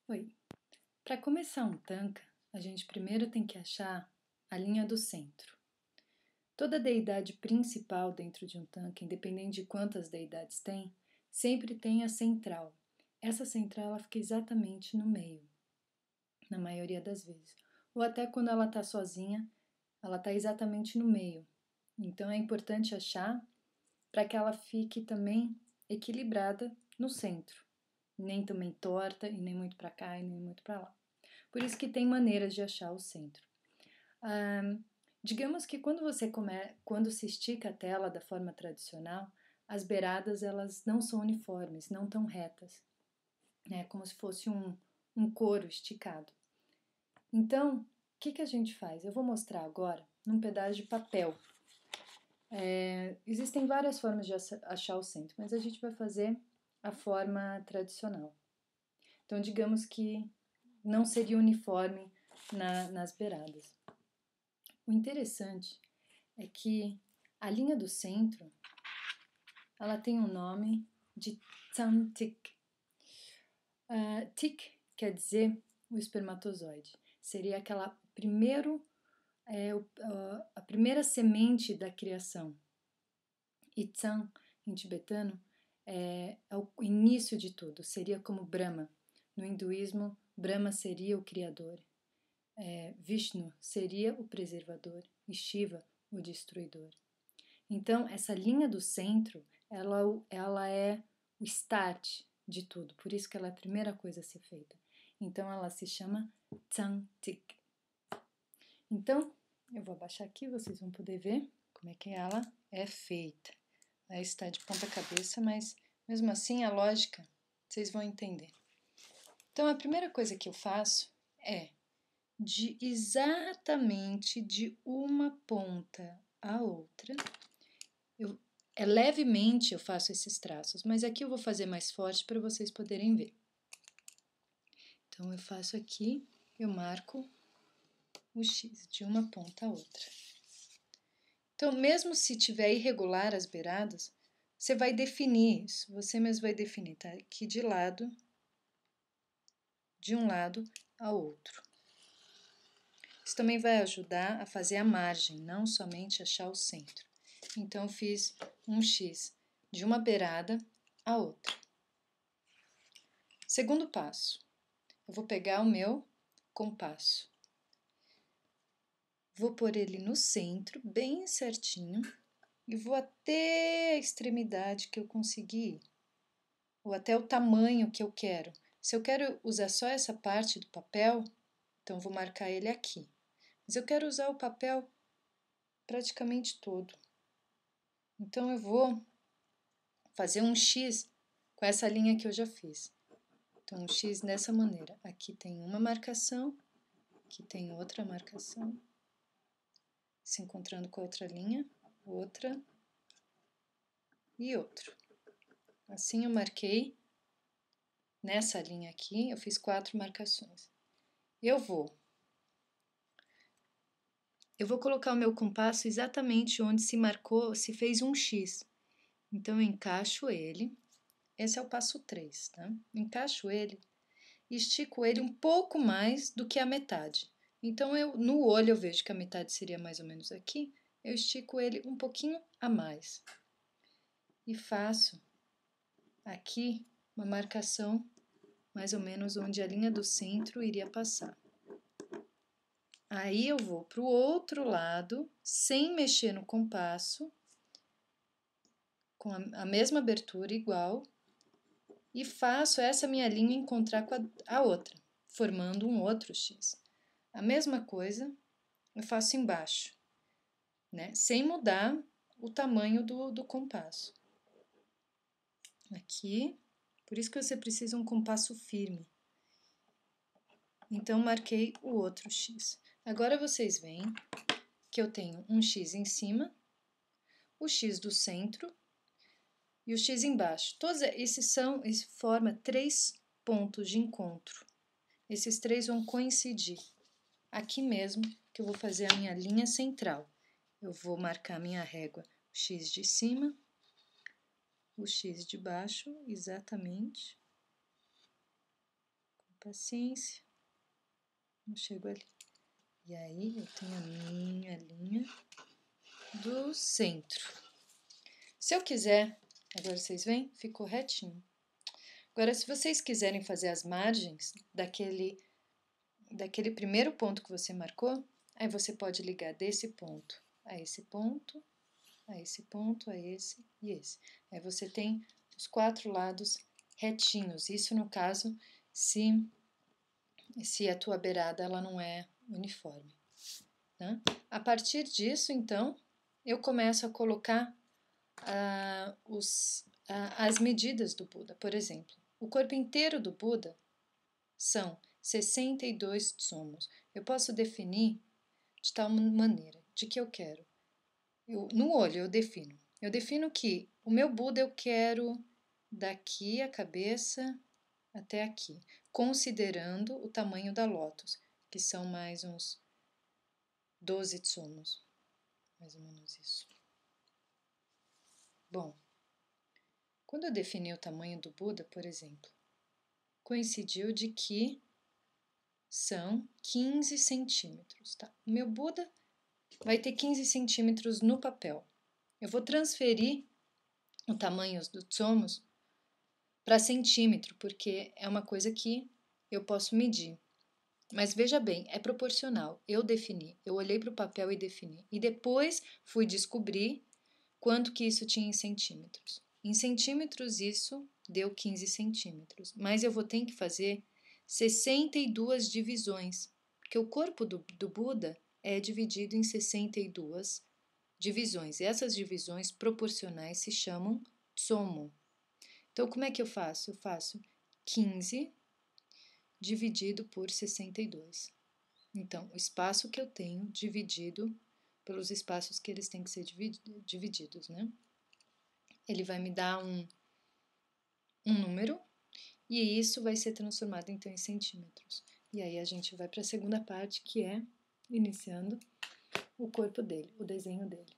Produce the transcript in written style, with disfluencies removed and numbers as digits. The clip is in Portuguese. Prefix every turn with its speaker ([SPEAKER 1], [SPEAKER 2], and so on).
[SPEAKER 1] Oi. Para começar um tanka, a gente primeiro tem que achar a linha do centro. Toda deidade principal dentro de um tanka, independente de quantas deidades tem, sempre tem a central. Essa central ela fica exatamente no meio, na maioria das vezes. Ou até quando ela está sozinha, ela está exatamente no meio. Então é importante achar para que ela fique também equilibrada no centro. Nem também torta, e nem muito para cá, e nem muito para lá. Por isso que tem maneiras de achar o centro. Digamos que quando se estica a tela da forma tradicional, as beiradas elas não são uniformes, não tão retas, né? Como se fosse um couro esticado. Então, o que a gente faz? Eu vou mostrar agora num pedaço de papel. Existem várias formas de achar o centro, mas a gente vai fazer a forma tradicional. Então, digamos que não seria uniforme nas beiradas. O interessante é que a linha do centro ela tem o nome de Tsan-tik. Tik quer dizer o espermatozoide. Seria a primeira semente da criação. E Tsan, em tibetano, é o início de tudo. Seria como Brahma. No hinduísmo, Brahma seria o criador. Vishnu seria o preservador e Shiva o destruidor. Então, essa linha do centro, ela é o start de tudo, por isso que ela é a primeira coisa a ser feita. Então, ela se chama Tsan-tik. Então, eu vou abaixar aqui, vocês vão poder ver como é que ela é feita. Ela está de ponta cabeça, mas mesmo assim a lógica vocês vão entender. Então, a primeira coisa que eu faço é exatamente de uma ponta à outra. Levemente eu faço esses traços, mas aqui eu vou fazer mais forte para vocês poderem ver. Então eu faço aqui, eu marco o X de uma ponta à outra. Então mesmo se tiver irregular as beiradas, você vai definir isso, você mesmo vai definir, tá? Aqui de um lado ao outro. Isso também vai ajudar a fazer a margem, não somente achar o centro. Então, eu fiz um X de uma beirada à outra. Segundo passo, eu vou pegar o meu compasso. Vou pôr ele no centro, bem certinho, e vou até a extremidade que eu conseguir, ou até o tamanho que eu quero. Se eu quero usar só essa parte do papel, então vou marcar ele aqui. Mas eu quero usar o papel praticamente todo. Então eu vou fazer um X com essa linha que eu já fiz. Então um X dessa maneira. Aqui tem uma marcação, aqui tem outra marcação, se encontrando com a outra linha, outra e outro. Assim eu marquei nessa linha aqui, eu fiz 4 marcações. Eu vou colocar o meu compasso exatamente onde se marcou, se fez um X. Então, eu encaixo ele. Esse é o passo 3, tá? Encaixo ele e estico ele um pouco mais do que a metade. Então, no olho eu vejo que a metade seria mais ou menos aqui. Eu estico ele um pouquinho a mais. E faço aqui uma marcação mais ou menos onde a linha do centro iria passar. Aí eu vou para o outro lado, sem mexer no compasso, com a mesma abertura igual, e faço essa minha linha encontrar com a outra, formando um outro X. A mesma coisa eu faço embaixo, né? Sem mudar o tamanho do compasso. Aqui, por isso que você precisa um compasso firme. Então, marquei o outro X. Agora vocês veem que eu tenho um X em cima, o X do centro e o X embaixo. Todos esses formam 3 pontos de encontro. Esses 3 vão coincidir. Aqui mesmo que eu vou fazer a minha linha central. Eu vou marcar minha régua, o X de cima, o X de baixo, exatamente. paciência, não chego ali. E aí eu tenho a minha linha do centro. Se eu quiser, agora vocês veem, ficou retinho. Agora, se vocês quiserem fazer as margens daquele primeiro ponto que você marcou, aí você pode ligar desse ponto a esse ponto, a esse ponto, a esse e esse. Aí você tem os 4 lados retinhos. Isso no caso, se a tua beirada ela não é uniforme. Tá? A partir disso, então, eu começo a colocar as medidas do Buda. Por exemplo, o corpo inteiro do Buda são 62 tsomos. Eu posso definir de tal maneira, de que eu quero. No olho eu defino. Eu defino que o meu Buda eu quero daqui a cabeça até aqui, considerando o tamanho da lótus, que são mais uns 12 tsomos, mais ou menos isso. Bom, quando eu defini o tamanho do Buda, por exemplo, coincidiu de que são 15 centímetros. Tá? O meu Buda vai ter 15 centímetros no papel. Eu vou transferir o tamanho dos tsomos para centímetro, porque é uma coisa que eu posso medir. Mas veja bem, é proporcional. Eu defini, eu olhei para o papel e defini. E depois fui descobrir quanto que isso tinha em centímetros. Em centímetros isso deu 15 centímetros. Mas eu vou ter que fazer 62 divisões, porque o corpo do Buda é dividido em 62 divisões. E essas divisões proporcionais se chamam tsomo. Então, como é que eu faço? Eu faço 15 dividido por 62. Então, o espaço que eu tenho dividido pelos espaços que eles têm que ser divididos, né? Ele vai me dar um número e isso vai ser transformado então em centímetros. E aí a gente vai para a segunda parte, que é iniciando o corpo dele, o desenho dele.